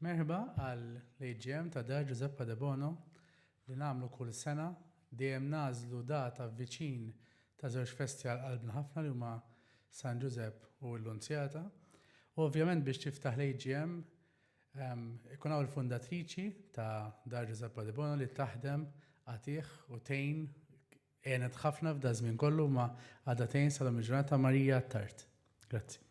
مرحبا għal-AGM ta' Dar Giuseppe De Bono li nagħmlu kull sena dejjem nażlu data viċin ta' żewġ festival qalbna ħafna li huma San Giuseppe u l-Unzjata. U ovvjament biex tiftaħ l-AGM ikun hawn il-fundatriċi ta' Dar Giuseppe De Bono li taħdem għatih u tgħin għenet ħafna f'da żmien kollu ma' għadha tgħin salhom il-ġurnata Marija Tart. Grazzi.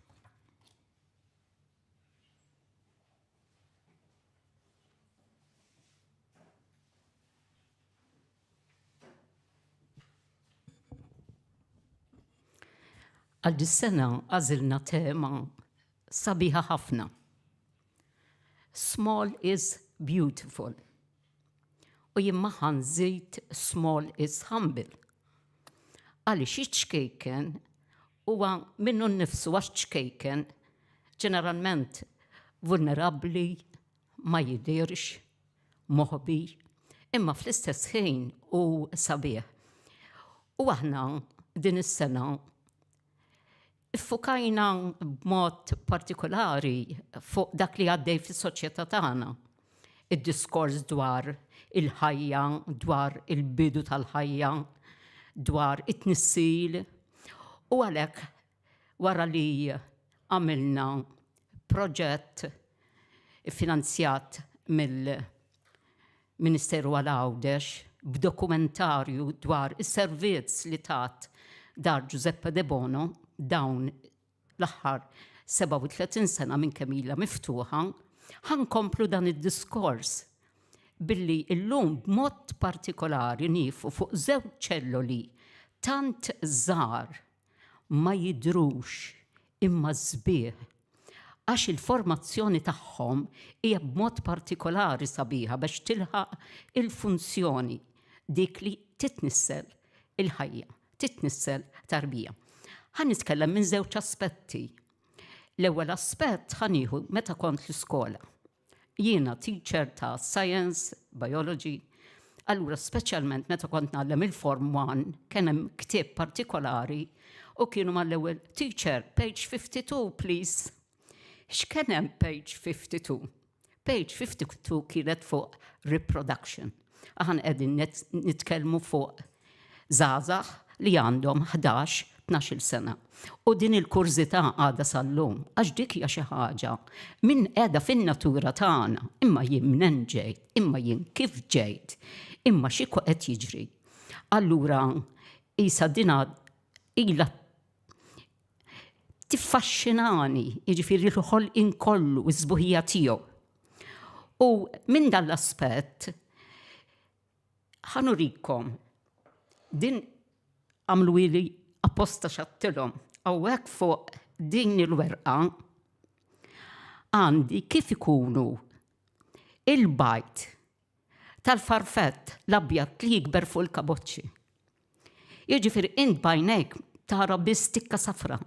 Għal dis-sena għażilna tema sabiħa ħafna. Small is beautiful. U jimma ħanżid small is humble. Għaliex iċ-ċkejken huwa minnu nnifsu għax ċkejken ġeneralment vulnerabbli, ma jidirx, moħbi, imma fl-istess ħin u sabiħ. U aħna din is-sena Iffukajna b'mod partikolari fuq dak li għaddej fis-soċjetà tagħna. Id-diskors dwar il-ħajja, dwar il-bidu tal-ħajja, dwar it-tnissil. U għalhekk wara li għamilna proġett finanzjat mill-Ministeru għal-Għawdex b'dokumentarju dwar is-servizz li tat Dar Giuseppe De Bono dawn l-aħħar 37 sena minn kemm ilha miftuħa, ħankomplu dan id-diskors billi illum b'mod partikolari niefu fuq żewġ ċelloli tant żgħar ma jidrux imma sbieħ għax il-formazzjoni tagħhom hija b'mod partikolari sabiħa biex tilħaq il-funzjoni dik li titnissel il-ħajja, titnissel tarbija. Ħan nitkellem minn żewġ aspetti. L-ewwel aspett ħanieħu meta kont l-iskola. Jiena teacher ta' science, biology, allura speċjalment meta kont nagħlem il-Form 1 kien hemm ktieb partikolari u kienu mal-ewwel teacher, page 52 please. X'kien hemm page 52? Page 52 kienet fuq reproduction. Aħna qegħdin nitkellmu fuq żgħażagħ li għandhom 11-12 sena. U din il-kurzità għadha sal-lum, għax dik hija xi ħaġa min qiegħda fin-natura tagħna, imma jien minn ġejt, imma jien kif ġejt, imma xi qed jiġri. Allura isa dina ilha tiffaxxinani, jiġifieri l-ħolqien kollu l-sbuħija tiegħu. U minn dan l-aspett ħanurikom din għamlu li apposta xattilhom hawnhekk fuq din il-werqa għandi kif ikunu il-bajt tal-farfett l-abjad li jikber fuq il-kaboċċi. Jiġifieri int bajnejk tara biss tikka safra.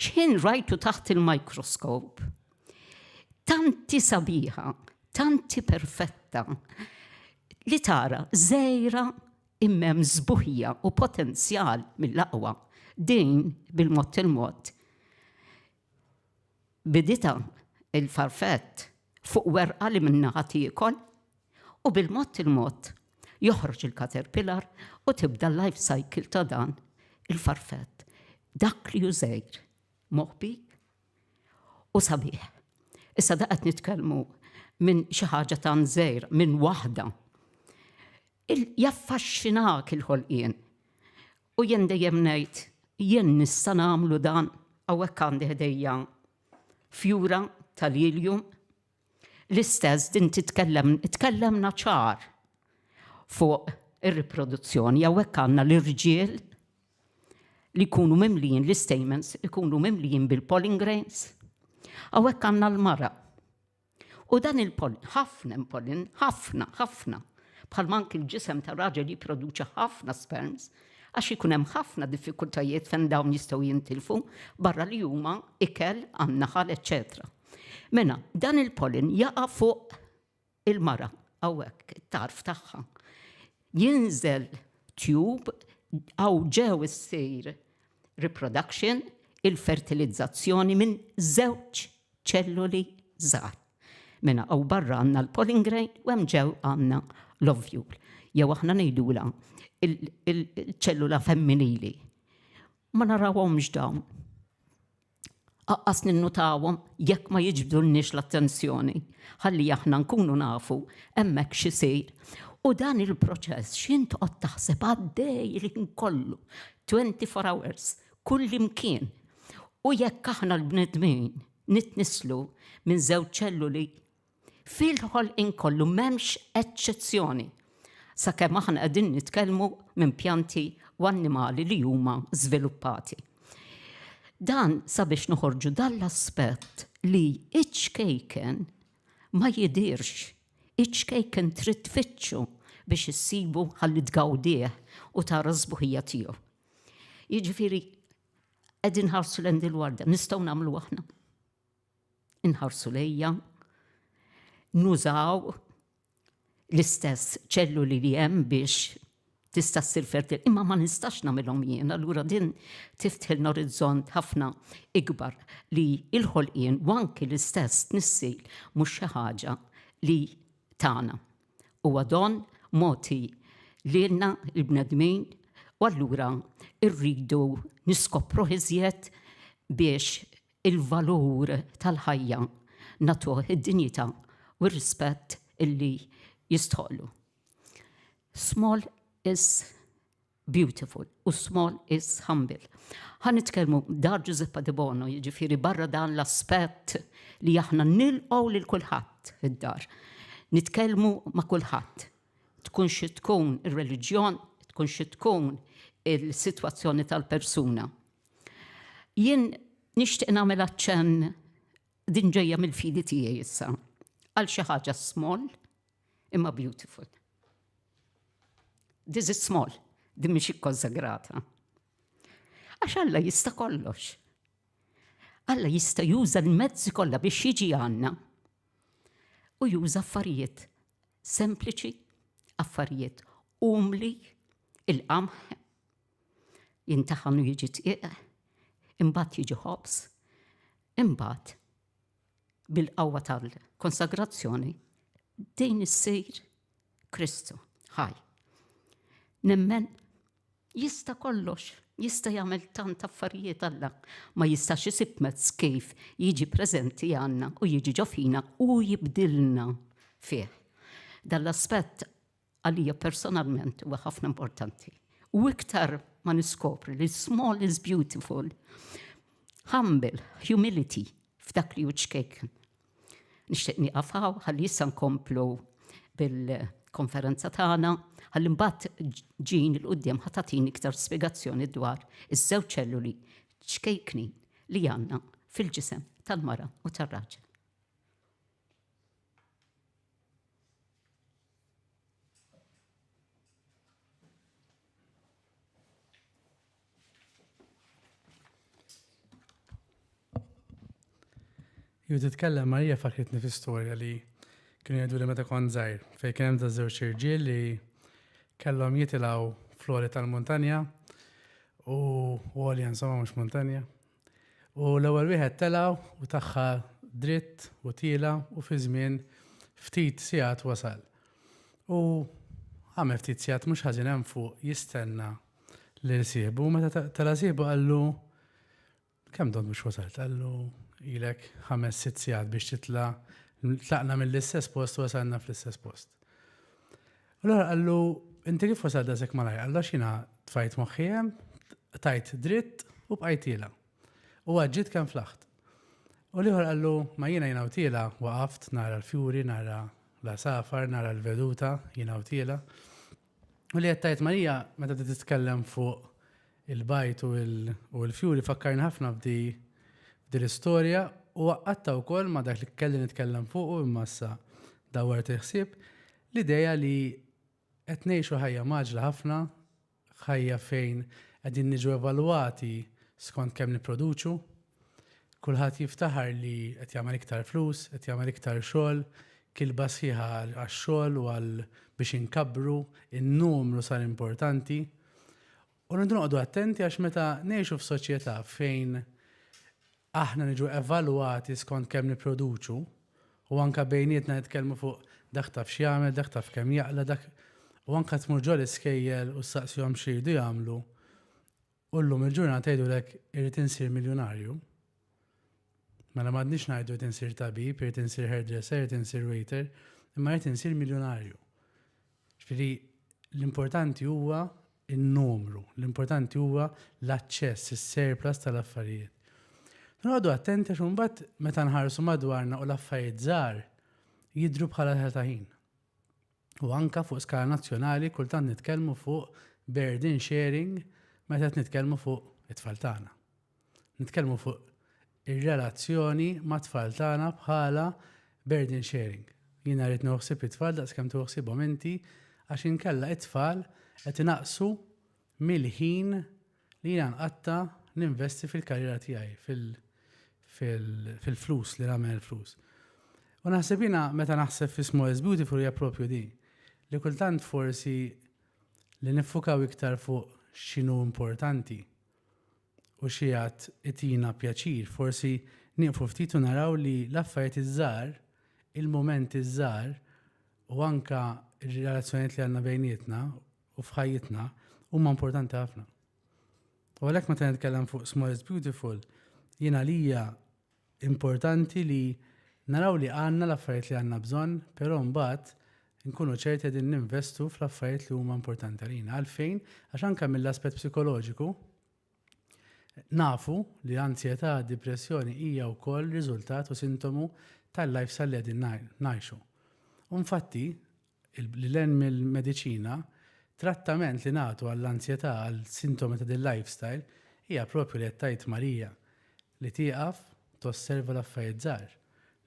X'in rajtu taħt il-mikroskop tanti sabiħa, tanti perfetta li tara żgħira immem żbuħija u potenzjal mill-aqwa din bil-mod il-mod. Bidita il-farfett fuq werqa li minnaħa tiekol u bil-mod il-mod joħroġ il-caterpillar u tibda l-life cycle ta' dan il-farfett. Dak li żgħir moħbi u sabiħ. Issa daqet nitkellmu minn xi ħaġa tan żgħir minn waħda. Jaffaxxinak il-ħolqien. U jien dejjem ngħid, jien nista' nagħmlu dan hawnhekk għandi ħdejja fjura tal-iljum. L-istess din titkellemna ċar fuq ir-riproduzzjoni. Hawnhekk għandna l-irġiel li jkunu mimlijin l-istamens ikunu mimlijin bil-pollen grains. Hawnhekk għandna l-mara. U dan il-pollen, ħafna pollen, ħafna. Bħal mank il-ġisem ta' raġel jipproduċa ħafna sperms, għax ikun hemm ħafna diffikultajiet fejn dawn jistgħu jintilfu barra li huma ikel, għan-naħal, eċċetera. Mela, dan il-pollen jaqa' fuq il-mara hawnhekk, it-tarf tagħha. Jinżel tube aw ġew issir reproduction, il-fertilizzazzjoni minn żewġ ċelluli żgħar. Mena aw barra għandna l-polling grain u hemm ġew għandna l-ovule. Jew aħna ngħidula il-ċellula femminili. Ma narawhomx dawn. Aqqas ninnutawhom jekk ma jiġbdulniex l-attenzjoni. Ħalli aħna nkunu nafu hemmhekk x'isir. U dan il-proċess x'int qod taħseb għaddej li nkollu 24 hours kull imkien. U jekk aħna l-bnedmin nitnislu minn żewġ ċelluli fil-ħolqien kollu m'hemmx eċċezzjoni. Sakemm aħna qegħdin nitkellmu minn pjanti u annimali li huma żviluppati. Dan sabiex noħorġu dan l-aspett li iċ-kejken ma jidirx. Iċ-kejken trid tfittxu biex issibu ħalli tgawdih u tara żbuħija tiegħu. Jiġifieri qegħdin nħarsu lejn il-warda, nistgħu nagħmlu aħna. Inħarsu lejha, nużaw l-istess ċelluli li hemm biex tista' ssir fertil, imma ma nistax nagħmilhom jien, allura din tiftħi l-orizzont ħafna ikbar li l-ħolqien u anki l-istess tnissil mhux xi ħaġa li tagħna. Huwa don moti lilna l-bnedmin u allura rridu niskopru iżjed biex il-valur tal-ħajja nagħtuh id-dinjità u r-rispett illi jistħollu. Small is beautiful u small is humble. Ħan nitkellmu dar Giuseppe De Bono, jiġifieri barra dan l-aspett li aħna nilqgħu lil kulħadd id-dar. Nitkellmu ma' kulħadd. Tkun xi tkun ir-reliġjon, tkun xi tkun il-sitwazzjoni tal-persuna. Jien nixtieq nagħmel aċċenn din ġejja mill-fidi tiegħi issa għal xi ħaġa small imma beautiful. This is small, din mhix ikkonsagrata. Għax Alla jista' kollox. Alla jista' juża l-mezzi kollha biex jiġi għandna u juża affarijiet sempliċi, affarijiet umli, il-qamħ, jintaħan u jiġi tqiq, imbagħad jiġi ħobs, imbagħad bil-qawwa tal-konsagrazzjoni din issir Kristu ħaj. Nemmen jista' kollox, jista' jagħmel tant affarijiet Alla, ma jistax isib mezz kif jiġi preżenti għandna u jiġi ġo fina u jibdilna fih. Dan l-aspett għalija personalment huwa ħafna importanti. U iktar ma niskopri li small is beautiful, humble, humility f'dak li uċkejken. Nixtieq nieqafhaw ħalli issa nkomplu bil-konferenza tagħna, ħalli mbagħad ġin il-qudiem ħatatini iktar spjegazzjoni dwar iż-żewġ ċelluli ċkejknin li għandna fil-ġisem tal-mara u tar-raġel. Ju titkellem Marija fakritni fi storja li kienu jgħidu li meta kont żgħir fejn kien hemm ta' żewġ irġiel li kellhom jitilgħu flori tal-muntanja u għolja insomma mhux muntanja. U l-ewwel wieħed telgħu u taħħa dritt u tila u fi żmien ftit sigħat wasal. U għamel ftit sigħat mhux ħażin hemm fuq jistenna li siebu, meta tela siebu qallu kemm dont mhux wasalt, qallu ilek 5-6 sigħat biex tlaqna mill-istess post u wasalna fl-istess post. U l-għar għallu, inti kif wasal dasek malaj? Għallu xina tfajt moħħijem, tajt dritt u bqajtila. U għadġit kan flaħt. U l-għar għallu, ma jina jinawtila, waqaft nara l-fjuri, nara l-safar, nara l-veduta, jinawtila. U li għattajt Marija, meta titkellem fuq il-bajt u l-fjuri, fakkarni ħafna f'di l-istorja u għatta u koll ma dak li kelli nitkellem fuq u immassa dawar tiħsib l-ideja li qed ngħixu ħajja maġla ħafna, ħajja fejn qegħdin niġu evalwati skont kemm nipproduċu, kulħadd jiftaħar li qed jagħmel iktar flus, qed jagħmel iktar xogħol, kilba sħiħa għax-xogħol u għal biex inkabbru, in-numru sar importanti. U rridu noqogħdu attenti għax meta ngħixu f'soċjetà fejn aħna niġu evalwati skont kemm nipproduċu U anka bejnietna nitkellmu fuq dak taf x'jagħmel, dak taf kemm jaqla dak. U anka tmur ġol iskejjel u saqsihom x'iridu jagħmlu. U llum il-ġurnata tgħidulek irid insir miljonarju. Mela m'għadniex ngħidu irid insir tabib, irid insir hairdresser, irid insir waiter, imma irid insir miljonarju. Ġifieri l-importanti huwa in-numru, l-importanti huwa l-aċċess, is-surplus tal-affarijiet. Noqogħdu attenti għax imbagħad meta nħarsu madwarna u l-affarijiet żgħar jidhru bħala ħelta ħin. U anka fuq skala nazzjonali kultant nitkellmu fuq burden sharing meta qed nitkellmu fuq it-tfal tagħna. Nitkellmu fuq ir-relazzjoni ma' tfal tagħna bħala burden sharing. Jiena rrid noħsib it-tfal daqskemm toħsibhom inti għax inkella it-tfal qed inaqsu mill-ħin li jiena nqatta ninvesti fil-karriera tiegħi, fil-flus li nagħmel flus. U naħseb jiena meta naħseb fi Small is Beautiful hija proprju din. Li kultant forsi li niffukaw iktar fuq x'inhu importanti u xi għad itina pjaċir, forsi nieqfu ftit u naraw li l-affarijiet iż-żgħar, il-momenti iż-żgħar u anka ir-relazzjonijiet li għandna bejnietna u f'ħajjitna huma importanti ħafna. U għalhekk meta nitkellem fuq Small is Beautiful, jiena lija importanti li naraw li għandna l-affarijiet li għandna bżonn, però mbagħad nkunu ċerti qegħdin ninvestu fl-affarijiet li huma importanti għalina. Għalfejn għax anke mill-aspett psikoloġiku nafu li ansjetà, depressjoni hija wkoll riżultat u sintomu tal-lifestyle li qegħdin ngħixu. U infatti l-len mill-mediċina trattament li nagħtu għall-ansjetà għall-sintomi ta' din lifestyle hija proprju li qed tgħid Marija li tieqaf tosserva l-affarijiet żgħar,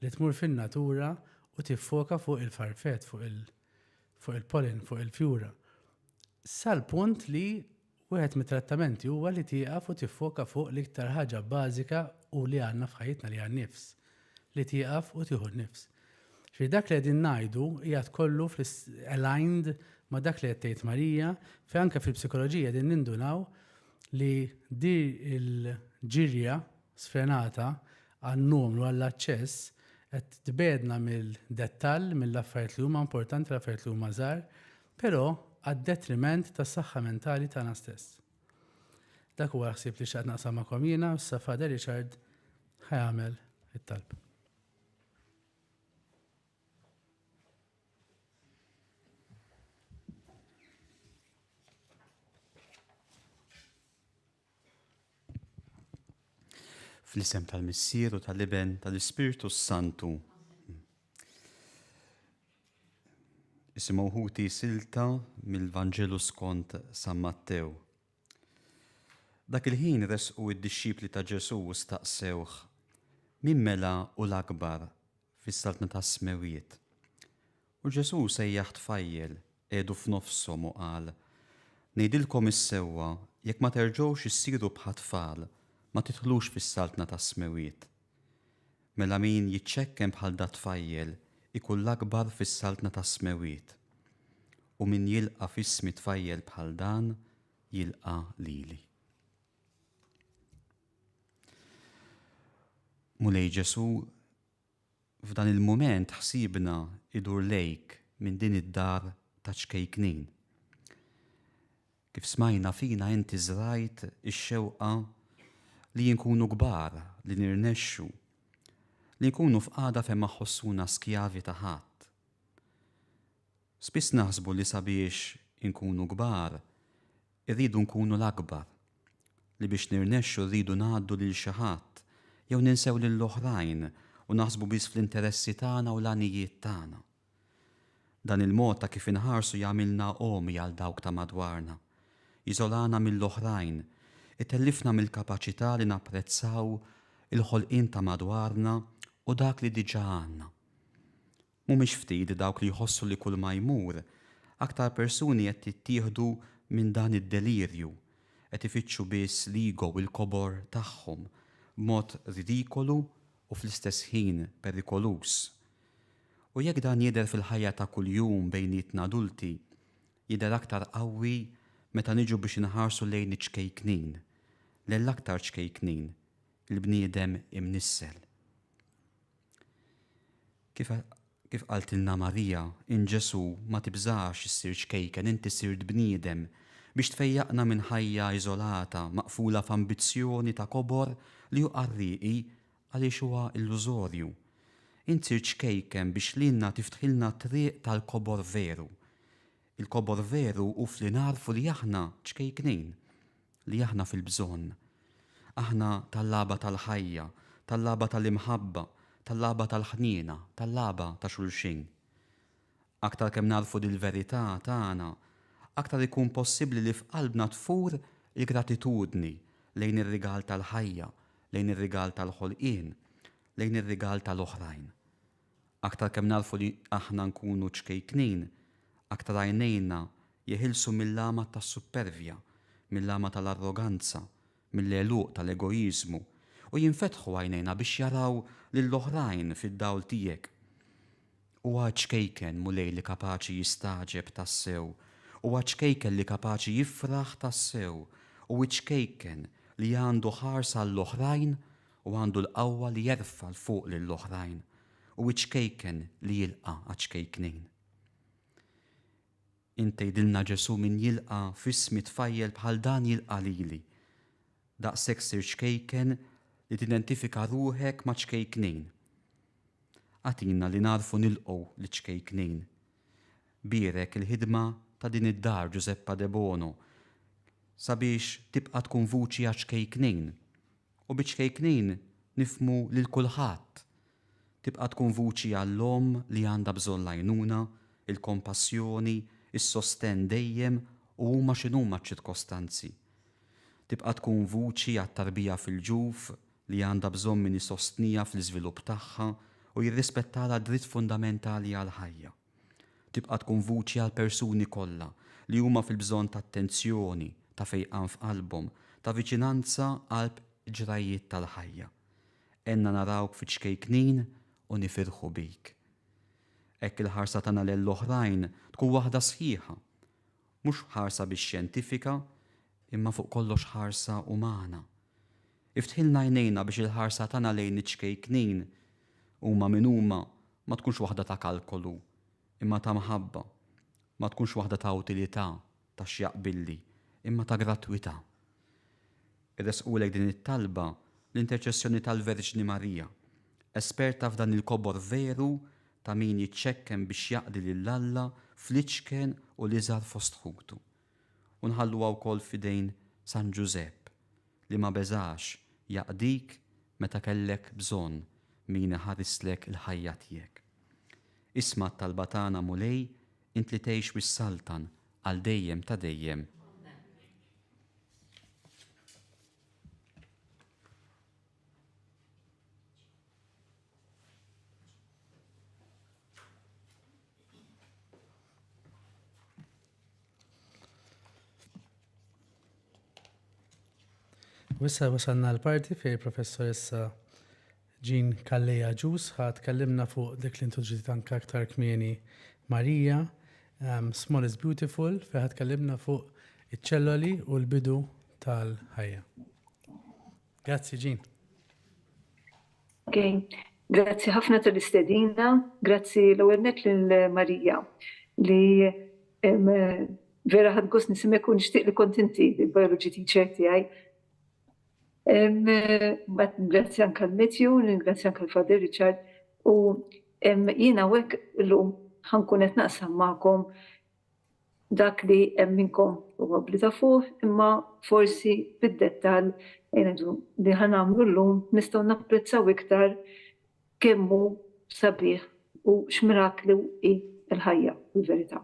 li tmur fin-natura u tiffoka fuq il-farfet, fuq il-pollen, fuq il-fjura. Sal-punt li wieħed mit-trattamenti huwa li tieqaf u tiffoka fuq l-iktar ħaġa bażika u li għandna f'ħajjitna li għan-nifs. Li tieqaf u tieħu n-nifs. Xi dak li qegħdin ngħidu hija kollu aligned ma' dak li qed tgħid Marija, fi anke fil-psikoloġija qegħdin nindunaw li di l-ġirja sfrenata għan-numru għall-aċċess qed tbedna mill-dettall, mill-affarijiet li huma importanti, l-affarijiet li huma żgħar, però għad-detriment tas-saħħa mentali tagħna stess. Dak huwa ħsieb li xaqt naqsam magħkom jiena u issa Father Richard ħajamel it-talb. Fl-isem tal-Missier u tal-Iben tal-Ispiritu Santu. Isimgħu ħuti silta mill-Vanġelu skont San Mattew. Dak il-ħin resqu id-dixxipli ta' Ġesu u staqsewh min mela u l-akbar fis-saltna tas-smewiet. U Ġesu sejjaħ tfajjel qiegħdu f'nofshom u qal: ngħidilkom is-sewwa jekk ma terġgħux issiru bħal tfal ma tidħlux fis-saltna tas-smewiet. Mela min jiċċekken bħal da tfajjel ikun l-akbar fis-saltna tas-smewiet. U min jilqa' f'ismi tfajjel bħal dan jilqa' lili. Mulej Ġesu f'dan il-mument ħsiebna idur lejk minn din id-dar ta' ċkejknin. Kif smajna fina inti żrajt ix-xewqa li jinkunu kbar, li nirnexxu, li nkunu f'qagħda fejn ma ħossuna skjavi ta' ħadd. Spiss naħsbu li sabiex inkunu kbar, irridu nkunu l-akbar, li biex nirnexxu rridu ngħaddu lil xi ħadd jew ninsew lill-oħrajn u naħsbu biss fl-interessi tagħna u l-għanijiet tagħna. Dan il-mod ta' kif inħarsu jagħmilna qomi għal dawk ta' madwarna, jiżolana mill-oħrajn, itellifna mill-kapaċità li napprezzaw il-ħolqien ta' madwarna u dak li diġà għandna. Mhumiex ftit dawk li jħossu li kull ma jmur, aktar persuni qed jittieħdu minn dan id-delirju, qed ifittxu biss l-ego u l-kobor tagħhom b'mod ridikolu u fl-istess ħin perikolus. U jekk dan jidher fil-ħajja ta' kuljum bejnietna adulti, jidher aktar qawwi meta niġu biex inħarsu lejn iċkejknin, l-aktar ċkejknin, il-bniedem imnissel. Kif qaltilna Marija, in Ġesu ma tibżax issir xkejken, inti sirt bniedem biex tfejjaqna minn ħajja iżolata, maqfula f'ambizzjoni ta' kobor li hu qarriqi għaliex huwa illużorju. Inti sirt xkejken biex lilna tiftħilna triq tal-kobor veru. Il-kobor veru u fli narfu li aħna ċkejknin, li aħna fil-bżonn. Aħna tal-laba tal-ħajja, tal-laba tal-imħabba, tal-laba tal-ħniena, tal-laba ta' xulxin. Aktar kemm narfu dil-verità tagħna, aktar ikun possibbli li f'qalbna tfur il-gratitudni lejn ir-rigal tal-ħajja, lejn ir-rigal tal-ħolqien, lejn ir-rigal tal-oħrajn. Aktar kemm narfu li aħna nkunu ċkejknin, aktar għajnejna jeħilsu mill-lama tas-supervja, mill-lama tal-arroganza, mill-eluq tal-egoizmu u jinfetħu għajnejna biex jaraw lill-oħrajn fid-dawl tiegħek. Huwa ċkejken mulej li kapaċi jistaġeb tassew, huwa ċkejken li kapaċi jifraħ tassew, u ċkejken li għandu ħarsa l-oħrajn u għandu l-qawwa li jerfa' l-fuq lill-oħrajn, u ċkejken li jilqa' għaċkejknin. Inti jidilna Ġesu min jilqa' f'ismi tfajjel bħal dan jilqa' lili. Daqshekk sir ċkejken li tidentifika ruħek ma' ċkejknin. Għatina li narfu nilqgħu li ċkejknin. Birek il-ħidma ta' din id-dar Giuseppa De Bono sabiex tibqa' tkun vuċi għal ċkejknin. U biċkejknin nifmu lil kulħadd. Tibqa' tkun vuċi għall-om li għandha bżonn l-għajnuna, il-kompassjoni, is-sosten dejjem u huma x'inhuma ċ-ċirkostanzi. Tibqa' tkun vuċi għat-tarbija fil-ġuf li għandha bżonn min isostnija fl-iżvilupp tagħha u jirrispettala dritt fundamentali għal ħajja. Tibqa' tkun vuċi għal persuni kollha li huma fil-bżonn ta' attenzjoni, ta' fejqan f'qalbhom, ta' viċinanza qalb ġrajiet tal-ħajja. Enna narawk fi ċkejknin u nifirħu bik. Hekk il-ħarsa tagħna lill-oħrajn tkun waħda sħiħa, mhux ħarsa bix-xjentifika, imma fuq kollox ħarsa umana. Iftħilna għajnejna biex il-ħarsa tagħna lejn iċkejknin huma min huma ma tkunx waħda ta' kalkolu, imma ta' maħabba, ma tkunx waħda ta' utilità, ta' x'jaqbilli, imma ta' gratwità. Irresqulek din it-talba l-interċessjoni tal-Verġni Marija, esperta f'dan il-kobor veru ta' min jiċċekken biex jaqdi lill-Alla fl-iċken u l-iżgħar fost ħutu. U nħalluha wkoll f'idejn San Giusepp li ma beżax jaqdik meta kellek bżonn min iħarrislek il-ħajja tiegħek. Isma' t-talba tagħna mulej int li tgħix wis-Saltan għal dejjem ta' dejjem. Wissa wasalna l-parti fej professoressa Jean Kalleja Ġus ħad kellimna fuq dik li introduċiet anke aktar kmieni Marija, Small is Beautiful, fej ħad kellimna fuq iċ-ċelloli u l-bidu tal-ħajja. Grazzi Jean. Okay. Grazzi ħafna tal-istedina, grazzi l-ewwel nett lil-Marija li vera ħadd gost nisimek u nixtieq li kont inti il-biology teacher tiegħi. Grazzi anke l-Matthew, grazzi anke l-Father Richard u jiena hekk illum ħankun qed naqsam magħkom dak li hemm minnkom probabbli tafuh imma forsi bid-dettall li ħanagħmlu llum nistgħu napprezzaw iktar kemm hu sabiħ u x'mirakli hi l-ħajja fil-verità.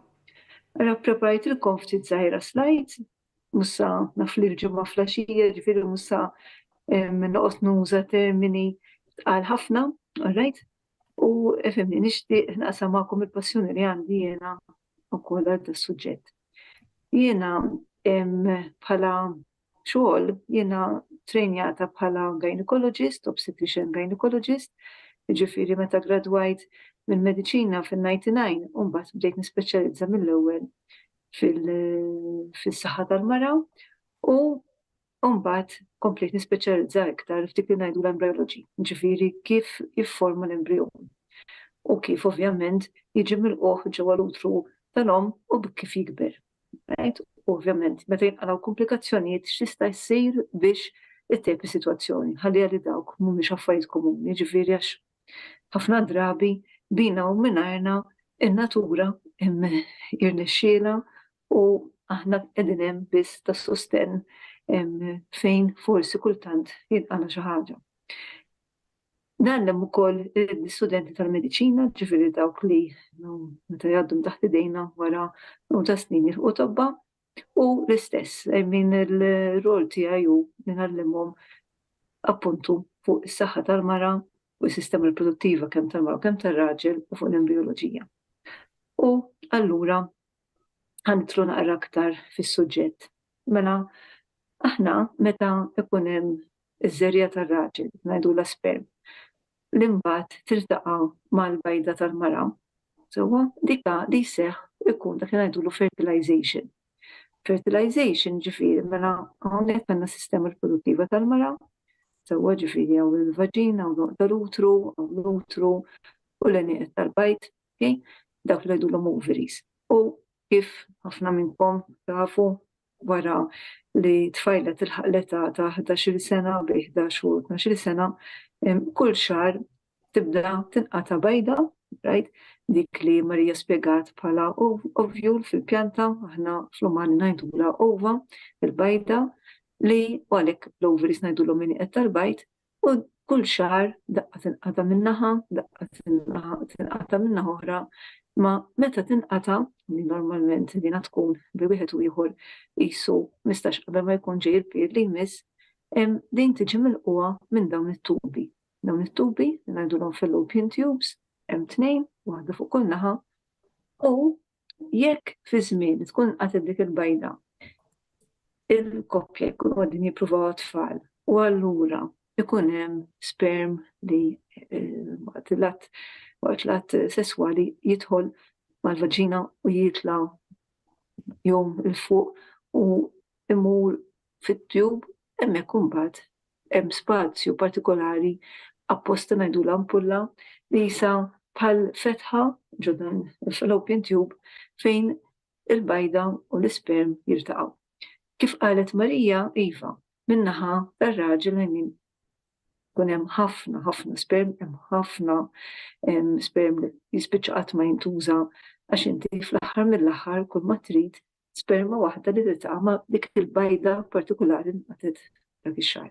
Ara preparajtilkom ftit żgħira slides, mussa naf li l-ġimgħa flaxija, ġifieri mussa noqgħod nuża termini tqal ħafna, all right? U fehmni nixtieq naqsam magħkom il-passjoni li għandi jiena wkoll għal tas-suġġett. Jiena bħala xogħol jiena trenjata bħala gynecologist, obstetrician gynecologist, ġifieri meta gradwajt mill-mediċina fil-99 u mbagħad bdejt nispeċjalizza mill-ewwel fis-saħħa tal-mara u mbagħad komplejt nispeċjalizza iktar f'dik li ngħidu l-embryology, ġifieri kif jifformu l-embryon. u kif ovvjament jiġi mill-qoħ ġewwa l-utru tal-om u kif jikber. Right? Ovvjament, meta jinqalgħu komplikazzjonijiet x'jista' jsir biex ittejjeb is-sitwazzjoni. Ħalli li dawk mhumiex affarijiet komuni, ġifieri għax ħafna drabi bina u mingħajrna in-natura jirnexxiela u aħna qegħdin hemm biss ta' sostenn fejn forsi kultant jinqala xi ħaġa. Nagħlem ukoll l-istudenti tal-mediċina, ġifieri dawk li meta jgħaddu taħt idejna wara ta' snin jilħqu tobba, u l-istess, min il-rol tiegħi hu li nagħllimhom appuntu fuq is-saħħa tal-mara u s-sistema riproduttiva kemm tal-mara u kemm tar-raġel u fuq l-embrioloġija. U allura ħanitlu naqra aktar fis-suġġett. Mela aħna meta ikun hemm iż-żerja tar-raġel, ngħidulha sperm, li mbagħad tiltaqa' mal-bajda tal-mara. Sewwa dika li jseħħ ikun dak li ngħidulu fertilization. Fertilization ġifieri mela hawnhekk għandna s-sistema riproduttiva tal-mara, sewwa ġifieri hawn il-vaġina u tal-utru, l-utru u l-għenieq tal-bajt, dak li ngħidulhom ovaries. U kif ħafna minnkom tafu wara li tfajla tilħaq l-età ta' 11-il sena bejn 11 u 12-il sena, kull xahar tibda tinqata' bajda, right? Dik li Marija spjegat bħala ovule fil-pjanta, aħna fl-umani ngħidulha ova, il-bajda li għalhekk l-ovaries ngħidulhom min-nieqed tal-bajt u kull xahar daqqa tinqata' minnaħa, daqqa tinqata minnaħa oħra, ma meta tinqata' li normalment dina tkun bi wieħed u ieħor qisu 15 qabel ma jkun ġej il-period li jmiss, din tiġi milquha minn dawn it-tubi. Dawn it-tubi ngħidulhom fallopian tubes, hemm tnejn, waħda fuq kull naħa, u jekk fi żmien tkun qatet dik il-bajda il-koppja jkunu għaddin jippruvaw tfal u allura ikun hemm sperm li waqt l-att sesswali jidħol mal-vaġina u jitla jom il-fuq u imur fit-tube, hemmhekk imbagħad hemm spazju partikolari apposta ngħidulha ampulla li jisa bħal fetħa ġo dan il-fallopian tube fejn il-bajda u l-isperm jirtaqgħu. Kif qalet Marija, iva, min-naħa tar-raġel hemm kun hemm ħafna sperm, hemm ħafna sperm li jispiċċa qatt ma jintuża għax inti fl-aħħar mill-aħħar kull ma trid sperma waħda li tiltaqa' ma' dik il-bajda partikolari nqatet dak ix-xahar.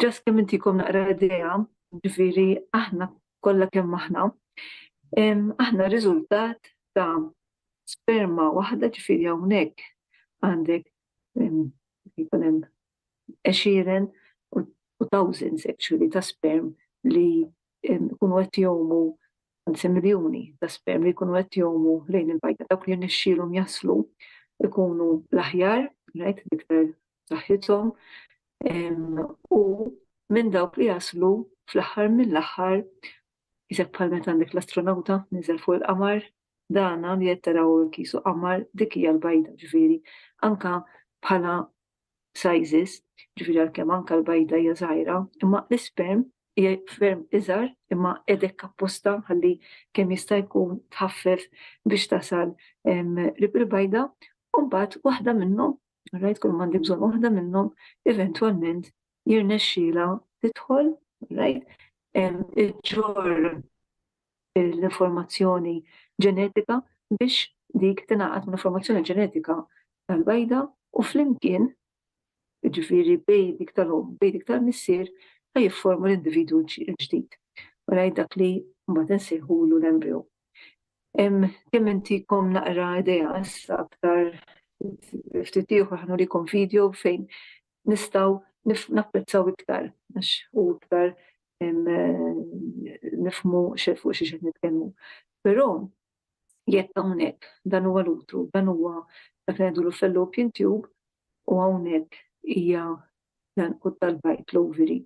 Ġast kemm intikom naqra idea, ġifieri aħna kollha kemm aħna riżultat ta' sperma waħda, ġifieri hawnhekk għandek jkun hemm għexieren u thousands actually ta' sperm li jkunu qed jomu, anzi miljuni ta' sperm li jkunu qed jomu lejn il-bajda, dawk li jirnexxielhom jaslu jkunu l-aħjar, right, iktar saħħithom, u minn dawk li jaslu fl-aħħar mill-aħħar isek bħal meta għandek l-astronawta niżel fuq il-qamar, dana li qed taraw kisu qamar dik hija l-bajda, ġifieri anka bħala sizes, ġifieri għalkemm anke l-bajda hija żgħira, imma l-isperm hija ferm iżgħar imma hekk apposta ħalli kemm jista' jkun tħaffef biex tasal rib il-bajda u mbagħad waħda minnhom, right, kull m'għandi bżonn waħda minnhom eventwalment jirnexxielha tidħol, right, iġġorr l-informazzjoni ġenetika biex dik tingħaqad mill-informazzjoni ġenetika tal-bajda u flimkien ġifieri bejn dik tal-om, bejn dik tal-missier jifformu l-individwu l-ġdid. Wara dak li mbagħad insejħulu l-embryo. Kemm intikom naqra idea issa aktar ftit ieħor ħanurikom video fejn nistgħu napprezzaw iktar għax hu iktar nifhmu fuq xi qed nitkellmu. Però jekk hawnhekk dan huwa l-utru, dan huwa dak li ngħidulu fallopian tube u hawnhekk hija dan tal-bajt l-ovary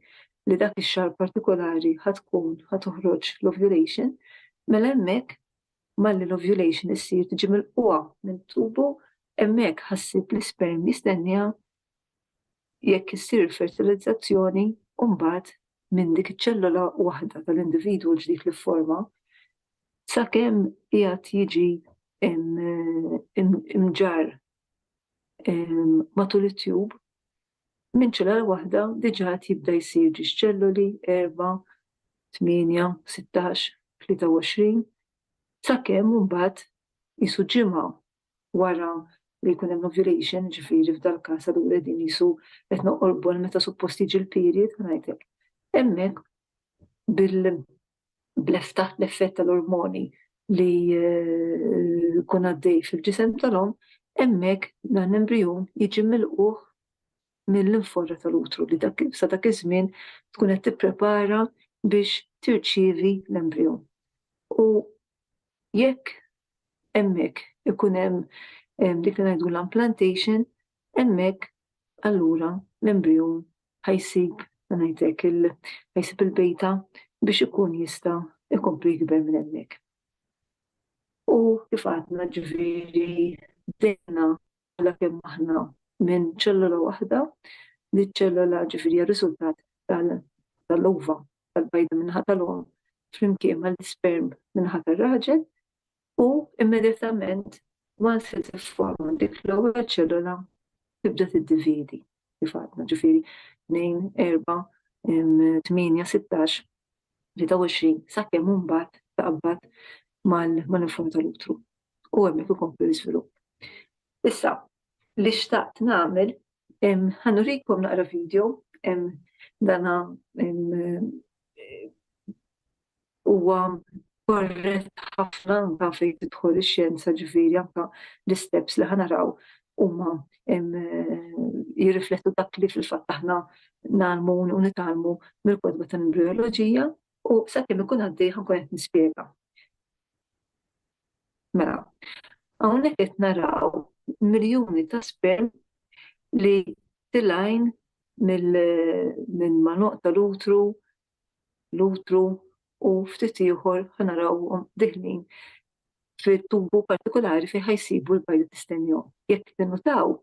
li dak ix-xahar partikolari ħatoħroġ l-ovulation, mela hemmhekk malli l-ovulation issir tiġi milquha mill-tubu, hemmhekk ħassib l-isperm jistenniha jekk issir il-fertilizzazzjoni u mbagħad minn dik iċ-ċellola waħda tal-individwu l-ġdid li forma sakemm qiegħed jiġi imġar matul it-tube minn ċellola waħda diġà jibda jsir ġiex ċelloli 4, 8, 16, 23 sakemm mbagħad jisu ġimgħa wara li jkun hemm ovulation, ġifieri f'dal każ allura din jisu qed noqorbu meta suppost jiġi l-period ngħidlek. Hemmhekk bl-effett tal-ormoni li jkun għaddej fil-ġisem tal-om, hemmhekk dan l-embryon jiġi milquh mill-linforra tal-utru li sa dak iż-żmien tkun qed tipprepara biex tirċievi l-embryon. U jekk hemmhekk ikun hemm dik li ngħidu l-implantation, hemmhekk allura l-embryon ħajsib ngħidlek ħajsib il-bejta biex ikun jista' ikompli jikber minn hemmhekk. U kif għadna ġifieri bdejna kollha kemm aħna minn ċellola waħda, li ċellola ġifieri r-riżultat tal-ova tal-bajda minnaħa tal-om flimkien mal-isperm minnaħa tar-raġel u immedjatament once it tifforma dik l-ewwel ċellola tibda tiddividi kif għadna ġifieri 2, 4, 8, 16, 23 sakemm mbagħad taqbad mal-inform tal-utru. U hemmhekk ikompli l-iżvilupp. Issa, li xtaqt nagħmel ħanurikom naqra video dana huwa korrett ħafna anke fejn tidħol ix-xjenza ġifieri anke l-isteps li ħanaraw huma jirriflettu dak li fil-fatt aħna nagħmlu u nitgħallmu mill-kotba tal-embrioloġija u sakemm ikun għaddej ħankun qed nispjega. Mela, hawnhekk qed naraw miljuni ta' sperm li tilgħin mill-manuq tal-utru, l-utru u ftit ieħor ħanarawhom diħlin fit-tubu partikolari fejn ħajsibu l-bajda tistennihom. Jekk tinnutaw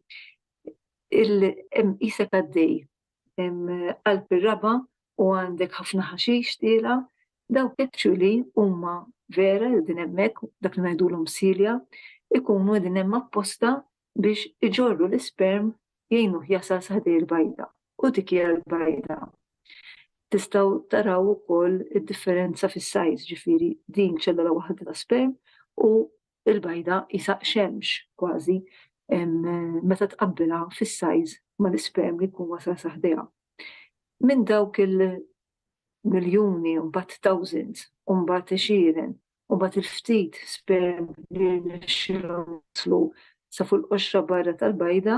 isek għaddej qalb ir-raba u għandek ħafna ħaxix tiela, dawk actually huma vera li din hemmhekk dak li ngħidulhom silja ikunu qegħdin hemm apposta biex iġorru l-isperm jgħinuh jasal sa ħdej il-bajda. U dik hija l-bajda. Tistgħu taraw ukoll id-differenza fis-sajż, ġifieri din ċellola waħda ta' sperm u l-bajda jisaq xemx kważi meta tqabbilha fis-sajż mal-isperm li jkun wasal sa ħdejha. Minn dawk il-miljuni u mbagħad thousands u mbagħad għexieren u mbagħad il-ftit sperm li nixxilhom jaslu sa fuq il-qoxra barra tal-bajda,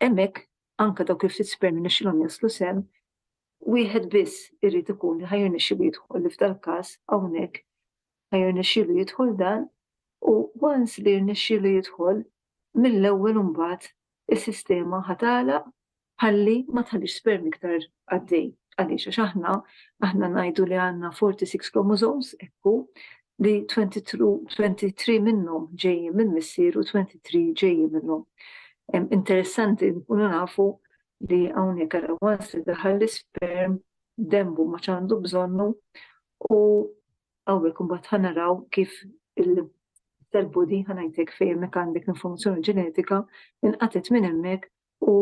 hemmhekk anke dawk il-ftit sperm li nixxilhom jaslu sem, wieħed biss irid ikun li ħajrnexxielu jidħol li f'dal każ hawnhekk ħajrnexxielu jidħol dan u once li rnexxielu jidħol mill-ewwel imbagħad is-sistema ħatagħlaq ħalli ma tħallix sperm iktar għaddej. Għaliex għax aħna ngħidu li għandna 46 chromosomes ekku li 23 minnhom ġejjin minn missier u 23 ġejjin minnhom. Interessanti nkunu nafu li hawnhekk ara once li daħal l-isperm dembu ma ċandu bżonnu u hawnhekk imbagħad ħanaraw kif il-cell body ħanajtek fejn hemmhekk għandek l-informazzjoni ġenetika inqatet minn hemmhekk u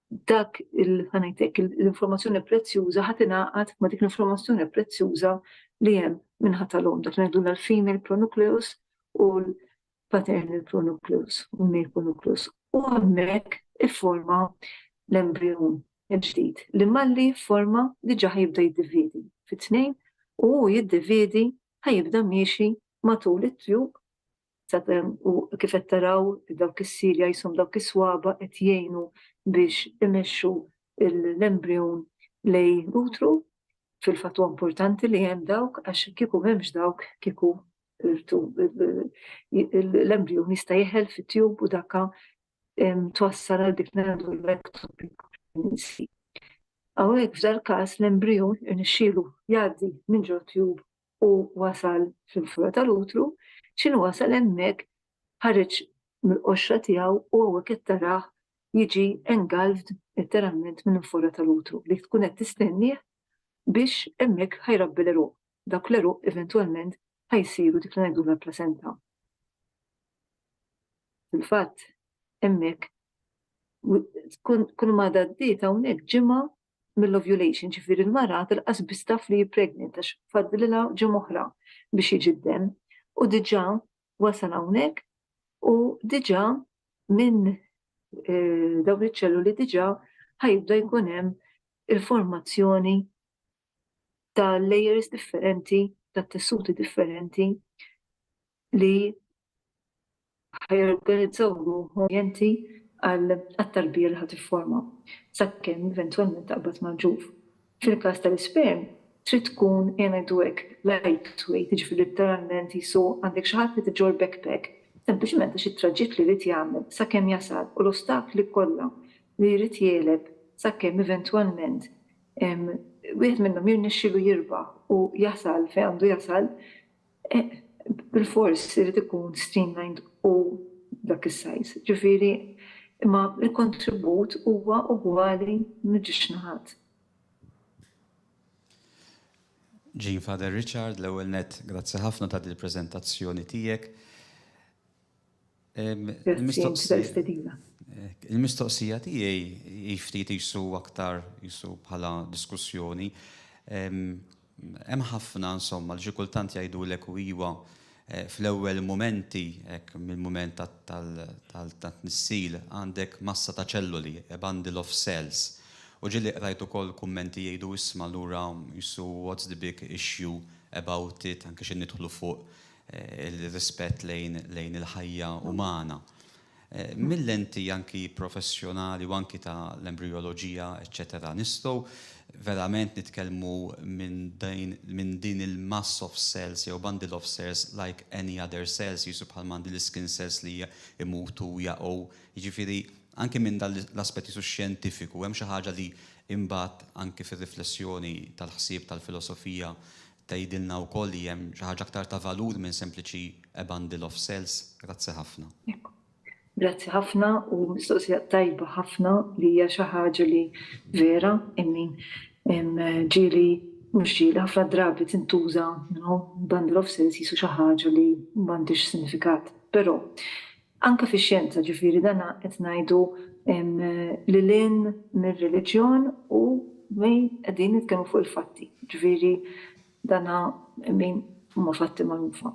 dak ħanajtek l-informazzjoni prezzjuża ħatingħaqad ma' dik l-informazzjoni prezzjuża li hemm minħata tal-om dak ngħidu l-female pronucleus u l-paternal pronucleus u male pronucleus. U hemmhekk ifforma l-embryon il-ġdid li malli forma diġà ħajibda jiddividi fit-tnejn u jiddividi ħajibda miexi matul it-tube u kif qed taraw dawk is-silja jisom dawk is-swaba qed jgħinu biex imexxu l-embryon lejn l-utru. Fil-fatt huwa importanti li hemm dawk għax kieku m'hemmx dawk kieku l-embryon jista' jeħel fit-tube u dakka twassal għal dik ngħidu l-ectopic pregnancy. Hawnhekk f'dal każ l-embryon irnexxielu jgħaddi minn ġo tube u wasal fil-frott tal-utru, x'inhu wasal hemmhekk ħareġ mill-qoxra tiegħu u hawnhekk qed tarah jiġi engulfed literalment minn fora tal-utru li tkun qed tistennieh biex hemmhekk ħajrabbi l-eruq. Dak l-eruq eventwalment ħajsiru dik li ngħidulha l-plasenta. Fil-fatt hemmhekk kull ma għaddiet hawnhekk ġimgħa mill-ovulation, ġifieri l-mara tilqas biss taf li jippregnant għax tfaddililha ġimgħa oħra biex jiġi d-demm u diġà wasal hawnhekk u diġà minn dawn iċ-ċelluli diġà ħajibda jkun hemm il-formazzjoni ta' layers differenti, ta' tessuti differenti li ħajorganizzaw ruħhom għat-tarbija li ħad tifforma sakemm eventwalment taqbad mal-ġuf. Fil-każ tal-isperm trid tkun ngħidu hekk lightweight, jiġifieri literalment jisu għandek xi ħadd li tiġor backpack, sempliċement għax it-traġitt li jrid jagħmel sakemm jasal u l-ostakli kollha li jrid jieleb sakemm eventwalment wieħed minnhom jirnexxielu jirbaħ u jasal fejn għandu jasal, bil-fors irid ikun streamlined u dak is-size. Ġifieri imma l-kontribut huwa ugwali miġiex naħat. Jean Father Richard, l-ewwel net, grazzi ħafna ta' il-preżentazzjoni tiegħek. Il-mistoqsija tiegħi ftit jisu aktar jisu bħala diskussjoni. Hemm ħafna insomma l-xi kultant jgħidulek u iwa fl-ewwel momenti mill-mument tat-tnissil għandek massa ta' ċelluli, a bundle of cells. U ġieli qrajt ukoll kummenti jgħidu isma' lura jisu what's the big issue about it, anke xi nidħlu fuq il-rispett lejn il-ħajja umana. Mill-lenti anki professjonali u anki ta' l-embrioloġija, eccetera, nistgħu verament nitkellmu minn din il-mass of cells jew bundle of cells like any other cells, jisu bħal mandi l-skin cells li imutu jaqgħu. Jiġifieri anke minn dan l-aspett jisu xjentifiku hemm xi ħaġa li imbagħad anke fir-riflessjoni tal-ħsieb tal-filosofija tgħidilna wkoll li hemm xi ħaġa aktar ta' valur minn sempliċi a bundle of cells. Grazzi ħafna. Grazzi ħafna u mistoqsija tajba ħafna li hija xi ħaġa li vera ġieli mhux ġieli ħafna drabi tintuża bundle of cells jisu xi ħaġa li m'għandix sinifikat. Però anke fix-xjenza ġifieri dan qed ngħidu lilin mir-reliġjon u mejn qegħdin nitkellmu fuq il-fatti. Ġifieri dan huma fatti magħrufa.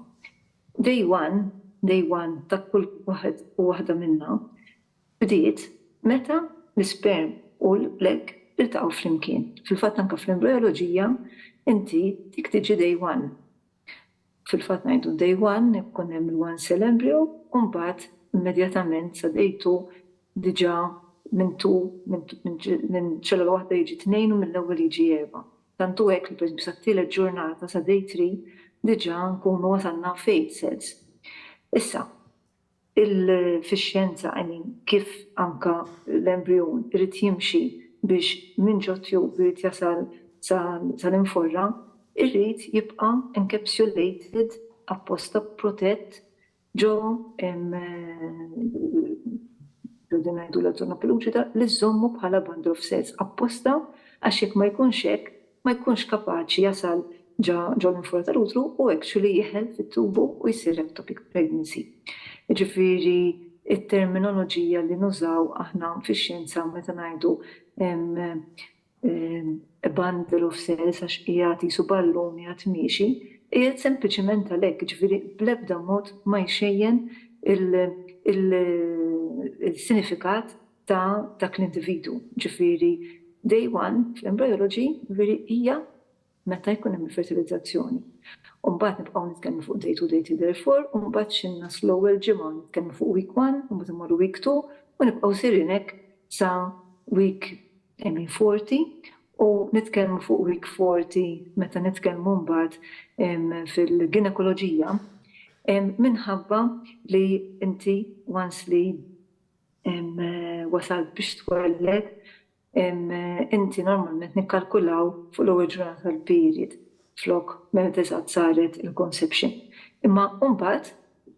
Day one ta' kull waħed u waħda minna bdiet meta l-isperm u l-egg iltaqgħu flimkien. Fil-fatt anke fl-embrioloġija inti dik tiġi day one. Fil-fatt ngħidu day one ikun hemm il-one cell embryo u mbagħad immedjatament sa day two diġà minn ċellula waħda jiġi tnejn u mill-ewwel jiġi erba'. Tantu hekk li pereżempju sa-tielet ġurnata sa day three diġà nkunu wasalna f'eight cells. Issa, fix-xjenza kif anka l-embryon irid jimxi biex minn ġottju irid jasal sal-inforra, irid jibqa' encapsulated apposta protett ġo ngħidu l-żona peluċida li żommu bħala bundle of cells apposta għax jekk ma jkunx hekk ma jkunx kapaċi jasal ġo l-inforra tal-utru u actually jieħel fit-tubu u jsir ectopic pregnancy. Ġifieri it-terminoloġija li nużaw aħna fix-xjenza meta ngħidu a bundle of cells għax qiegħed jisu ballun qiegħed miexi, qiegħed sempliċement għalhekk, ġifieri bl-ebda mod ma jxejjen il-sinifikat ta' dak l-individu. Ġifieri day one fl-embryology ġifieri hija meta jkun hemm il-fertilizzazzjoni. U mbagħad nibqgħu nitkellmu fuq day 2, day 3, day 4, u mbagħad xinna l-ewwel ġimgħa nitkellmu fuq week 1, u mbagħad imorru week 2, u nibqgħu sirien hekk sa week 40, u nitkellmu fuq week 40 meta nitkellmu mbagħad fil-ginekoloġija minħabba li inti once li wasalt biex twelled inti normalment nikkalkulaw fuq l-ewwel ġurnata tal-period flok meta eżatt saret il-conception. Imma mbagħad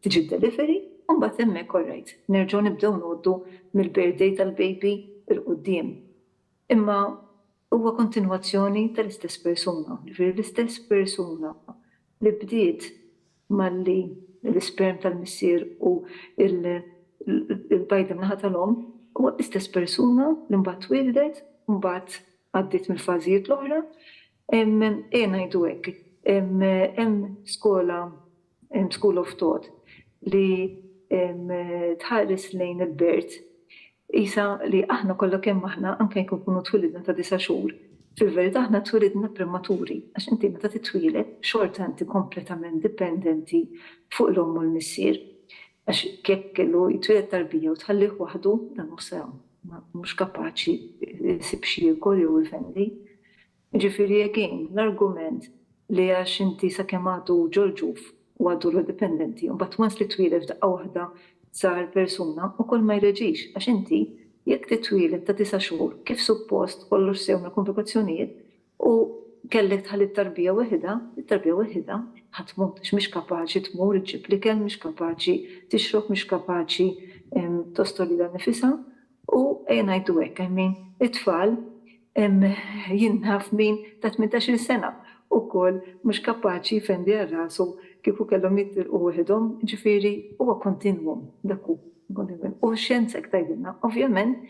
tiġi delivery mbagħad hemmhekk orrajt, nerġgħu nibdew ngħoddu mill-birthday tal-baby il-qudiem. Imma huwa kontinwazzjoni tal-istess persuna, l-istess persuna li bdiet malli l-isperm tal-missier u il-bajda naħa tal-om huwa l-istess persuna li mbagħad twildet, mbagħad għaddiet mill-fażijiet l-oħra. Ngħidu hekk, hemm school of thought li tħares lejn il-bert isa li aħna kollha kemm aħna anke jkun kunu twilidna ta' 9 xhur. Fil-verità aħna twilidna prematuri għax inti meta titwieled xorta inti kompletament dipendenti fuq l-omm u l-missier. Għax jekk kellu jitwieled tarbija u tħallih waħdu dan mhux kapaċi jsib xiekol jew ifendi. Ġifieri again l-argument li għax inti sakemm għadu ġorġuf u għadu dipendenti u mbagħad once li twieled f'daqqa waħda sar persuna ukoll ma jreġix għax inti jekk titwieled ta' 9 xhur kif suppost kollox sew komplikazzjonijiet u kellek tħalli tarbija waħda, it-tarbija waħda ħatmut mhix kapaċi tmur iġġib l-ikel, mhix kapaċi tixrob, mhix kapaċi tostolida nifisha u ngħidu hekk it-tfal jinnaf min ta' 18-il sena ukoll mhux kapaċi jfendi għal rasu kieku kellhom jitilqu waħedhom, ġifieri huwa kontinwum dak hu. U x-xjenza tgħidilna, ovvjament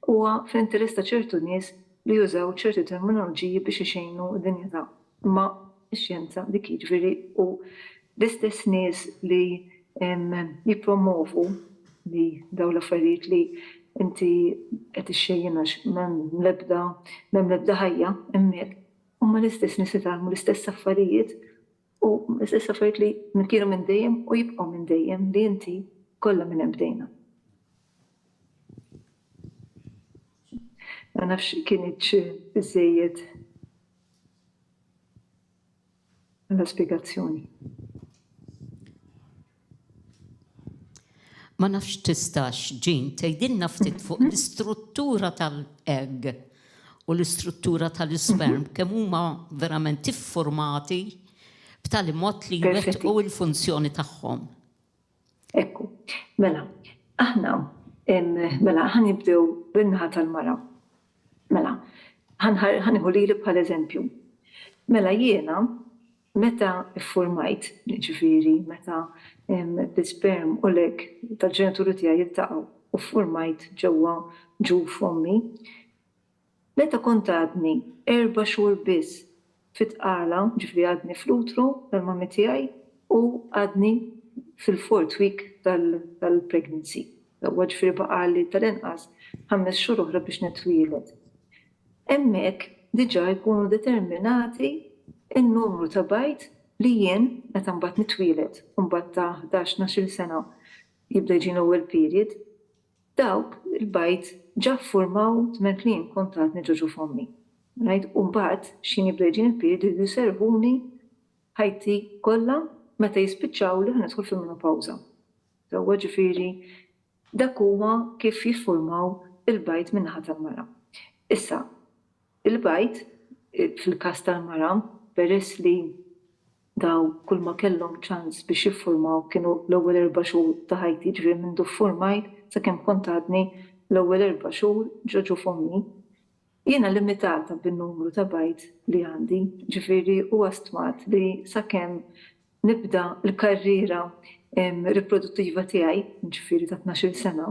huwa fl-interess ta' ċertu nies li jużaw ċerti terminoloġiji biex ixejnu d-dinjità. Ma x-xjenza dik jiġifieri u l-istess nies li jippromovu li dawn l-affarijiet li inti qed ixxejjinax m'hemm l-ebda ħajja hemmhekk. Huma l-istess nies italmu l-istess affarijiet u l-istess affarijiet li kienu minn dejjem u jibqgħu minn dejjem li inti kollha minn hemm bdejna. Ma nafx kienitx biżżejjed l-spjegazzjoni. Ma nafx tistax ġin tgħidilna ftit fuq l-istruttura tal-egg u l-istruttura tal-isperm kemm huma verament iffurmati b'tali mod li jwettqu l-funzjoni tagħhom. Ekku, mela, aħna ħanibdew bin-naħa tal-mara. Mela, ħaniħu lili bħal eżempju. Mela jiena meta iffurmajt, ġifieri, meta l-isperm u l-egg tal-ġenituri tiegħi jiltaqgħu u ffurmajt ġewwa ġuf ommi, meta kont għadni 4 xhur biss fit-tqala, ġifieri għadni fl-utru tal-mammi tiegħi u għadni fil-4th week tal-pregnancy. Ġifieri baqali tal-inqas 5 xhur oħra biex nitwieled. Hemmhekk diġà jkunu determinati in-numru ta' bajt li jien meta mbagħad nitwieled u mbagħad ta' 11-12 sena jibda jġini ewwel period, dawk il-bajt ġa ffurmaw tment li jien kont għadni ġoġu f'ommi. U mbagħad x'jien jibda jġini il-period jridu jservuni ħajti kollha meta jispiċċaw li ħnidħol fil-menopawża. Ġifieri dak huwa kif jiffurmaw il-bajt min-naħa tal-mara. Issa, il-bajt fil-każ tal-mara peress li daw kull ma kellhom ċans biex jiffurmaw kienu l-ewwel 4 xhur ta' ħajti, ġifieri minn ffurmajt sakemm kont għadni l-ewwel 4 xhur ġoġu f'ommi. Jiena limitata bin-numru ta' bajt li għandi, ġifieri huwa stmat li sakemm nibda l-karriera riproduttiva tiegħi, ġifieri ta' 12 sena,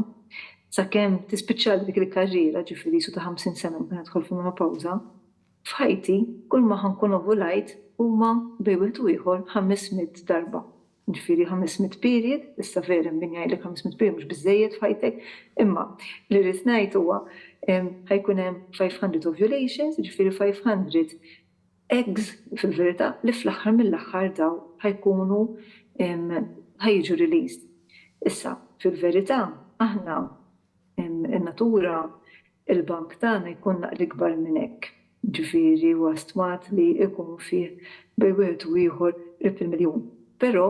sakemm tispiċċa dik il-karriera, ġifieri su ta' 50 sena meta nidħol fil-menopawża, f'ħajti kull ma ħankun ovulajt huma bejn wieħed u ieħor 500 darba. Ġifieri 500 period, issa vera mbinjajlek 500 period mhux biżżejjed f'ħajtek, imma li rrid ngħid huwa ħajkun hemm 500 ovulations, ġifieri 500 eggs fil-verità li fl-aħħar mill-aħħar daw ħajkunu ħajġu released. Issa, fil-verità, aħna in-natura il-bank tagħna jkun naqra ikbar minn hekk. Ġifieri huwa stmat li jkun fih bejn wieħed u ieħor rib il-miljun. Però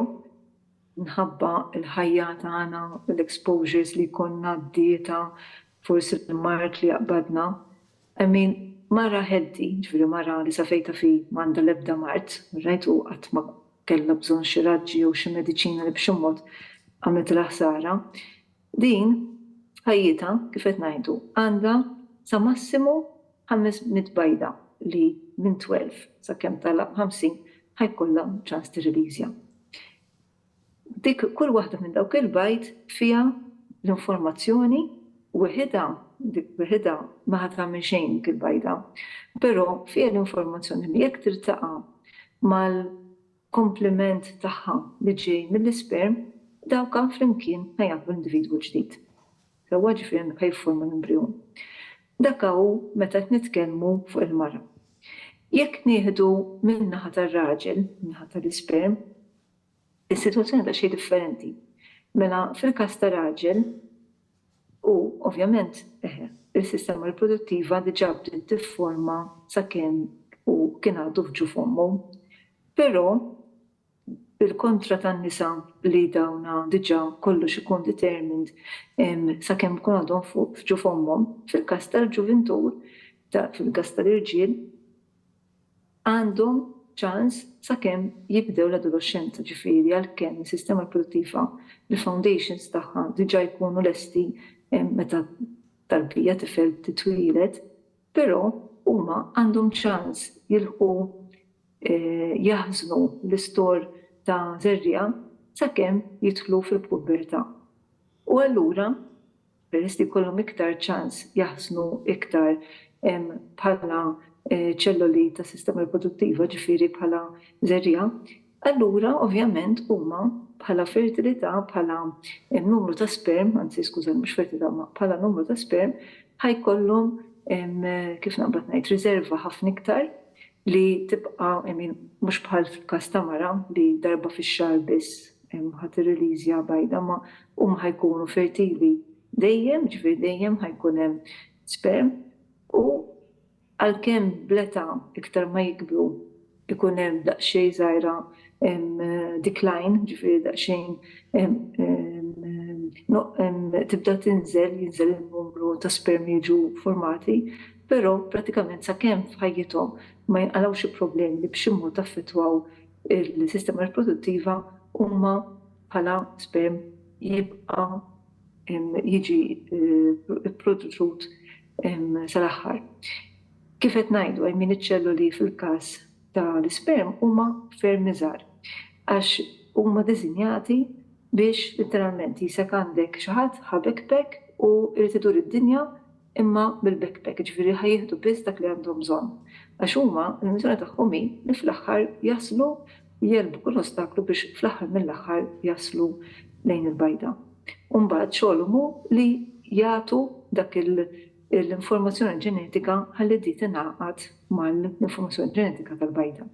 minħabba l-ħajja tagħna, l-exposures li konna d-dieta, forsi l-mark li jaqbadna, mara healthy, ġifieri mara li safejta fi m'għandha l-ebda mart, rajt u qatt ma kellha bżonn xi raġġi jew xi mediċina li b'xi mod għamlet l-ħsara, din ħajjita kif qed ngħidu għandha sa massimu 500 bajda li minn 12 sakemm talaq 50 ħajkollha ċans tirreleasja. Dik kull waħda minn dawk il-bajt fiha l-informazzjoni wieħedha ma ħadd tagħmel xejn dik il-bajda, però fiha l-informazzjoni li jekk tirtaqa' mal-komplement tagħha li ġej mill-isperm dawk flimkien ħajjaqbu individwu ġdid. Sewwa ġifieri ħajforma l-embryon. Dak hu meta qed nitkellmu fuq il-mara. Jekk nieħdu min-naħa tar-raġel, min-naħa tal-isperm, is-sitwazzjoni ta' xejn differenti. Mela fil-każ ta' raġel u ovvjament is-sistema riproduttiva diġà bdiet tifforma sakemm u kien għadu f'ġuf ommu. Però bil-kontra tan-nisa li dawna diġà kollox ikun determined sakemm ikun għadhom f'ġuf ommhom, fil-każ tal-ġuventur, fil-każ tal-irġiel, għandhom ċans sakemm jibdew l-adolescenza ġifieri għalkemm is-sistema riproduttiva il-foundations tagħha diġà jkunu lesti meta tarbija tifel titwieled, però huma għandhom ċans jilħqu jaħżnu l-istor ta' żerriegħa sakemm jidħlu fil-pubertà. U allura peress li jkollhom iktar ċans jaħżnu iktar bħala ċelloli ta' sistema riproduttiva ġifieri bħala żerriegħa, allura ovvjament huma bħala fertilità, bħala numru ta' sperm, anzi skuża mhux fertilità ma bħala numru ta' sperm, ħajkollhom kif naqbad ngħid riserva ħafna iktar li tibqa' mhux bħal fil-każ ta' mara li darba fix-xahar biss ħadd irreleasja bajda ma huma ħajkunu fertili dejjem, ġifieri dejjem ħajkun hemm sperm u għalkemm bl-età iktar ma jikbru ikun hemm daqsxejn żgħira decline, ġifieri daqsxejn tibda jinżel il-numru ta' sperm jiġu formati, però pratikament sakemm f'ħajjithom ma jinqalgħux problemi li b'xi mod affettwaw il-sistema riproduttiva huma bħala sperm jibqa' jiġi prodott sal-aħħar. Kif qed ngħidu iċ-ċelluli fil-każ tal-isperm huma ferm iżgħar għax huma diżinjati biex literalment jisek għandek xi ħadd ħa backpack u jrid idur id-dinja imma bil-backpack, ġifieri ħajjieħdu biss dak li għandhom bżonn. Għax huma l-missjoni tagħhom hi li fl-aħħar jaslu jelbu kull ostaklu biex fl-aħħar mill-aħħar jaslu lejn il-bajda. U mbagħad xogħolhom hu li jagħtu dak l-informazzjoni ġenetika ħalli di tingħaqad mal-informazzjoni ġenetika tal-bajda.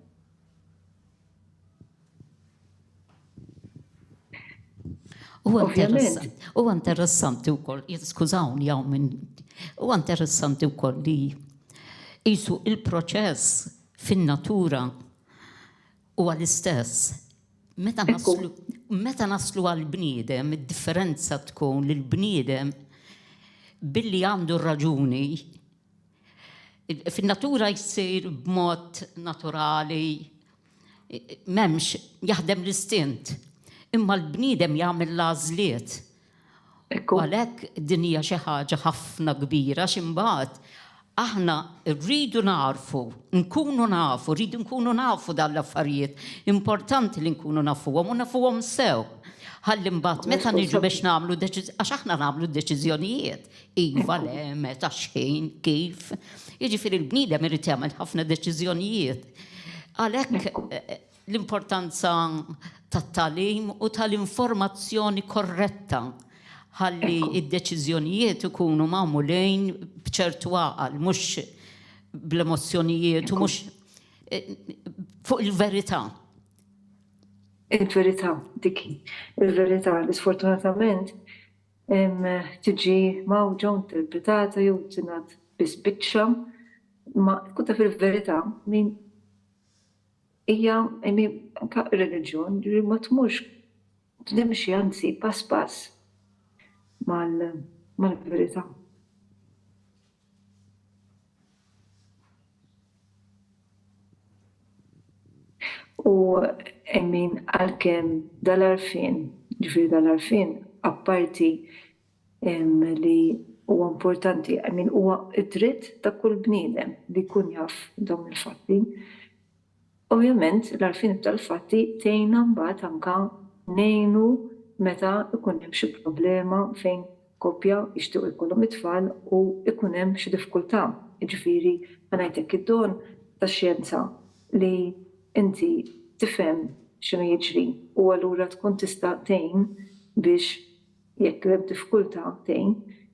Huwa interessanti wkoll, skużawni hawn minn huwa interessanti wkoll li qisu il-proċess fin-natura huwa l-istess. Meta naslu għall-bniedem, id-differenza tkun li l-bniedem billi għandu raġuni fin-natura jsir b'mod naturali m'hemmx jaħdem l-istint. Imma l-bniedem jagħmel l-għażliet. Għalhekk din hija xi ħaġa ħafna kbira x'imbagħad aħna rridu nkunu nafu dan l-affarijiet. Importanti li nkunu nafuhom u nafuhom sew. Ħalli mbagħad meta niġu biex nagħmlu għax aħna nagħmlu deċiżjonijiet. Iva le, meta xejn, kif. Jiġifieri l-bniedem irid jagħmel ħafna deċiżjonijiet. Għalhekk l-importanza tat-tagħlim u tal-informazzjoni korretta ħalli id-deċiżjonijiet ikunu magħmulin b'ċertu għaqal, mhux bl-emozzjonijiet u mhux fuq il-verità. Il-verità dik. Il-verità li sfortunatament tiġi mawġa interpretata jew tingħad biss biċċa ma tkun taf il-verità min hija anke ir-reliġjon li ma tmurx timxi anzi pass pass mal-verità. U għalkemm dal-għarfien ġifieri dal-arfin apparti li huwa importanti, huwa id-dritt ta' kull bniedem li jkun jaf dawn il-fatti. Ovvjament l-arfin tal-fatti tgħinna mbagħad anke ngħinu meta ikun hemm xi problema fejn koppja jixtiequ jkollhom it-tfal u ikun hemm xi diffikultà. Jiġifieri ngħidlek id-don tax-xjenza li inti tifhem x'inhu jiġri u allura tkun tista' tgħin biex jekk hemm diffikultà tgħin,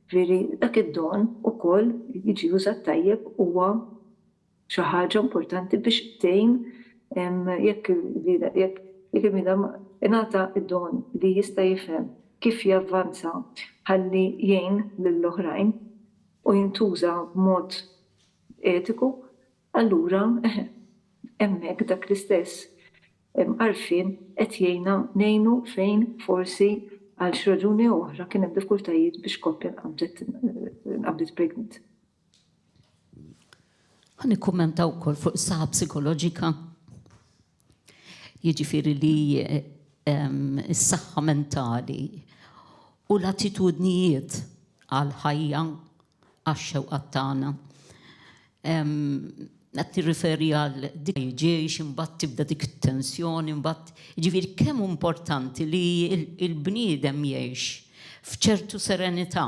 ġifieri dak id-don ukoll jiġi użat tajjeb huwa xi ħaġa importanti biex tgħin jekk il-bniedem ingħata id-don li jista' jifhem kif javvanza ħalli jgħin lill-oħrajn u jintuża b'mod etiku, allura hemmhekk dak l-istess għarfien qed jgħinna ngħinu fejn forsi għal xi raġuni oħra kien hemm diffikultajiet biex koppja nqabdet pregnant. Ħa nikkummenta wkoll fuq is-saħħa psikoloġika. Jiġifieri li is-saħħa mentali u l-attitudnijiet għal ħajja għax-xewqat tagħna. Qed tirriferi għal dik ġejx imbagħad tibda dik it-tensjoni imbagħad jiġifieri kemm importanti li l-bniedem jgħix f'ċertu serenità.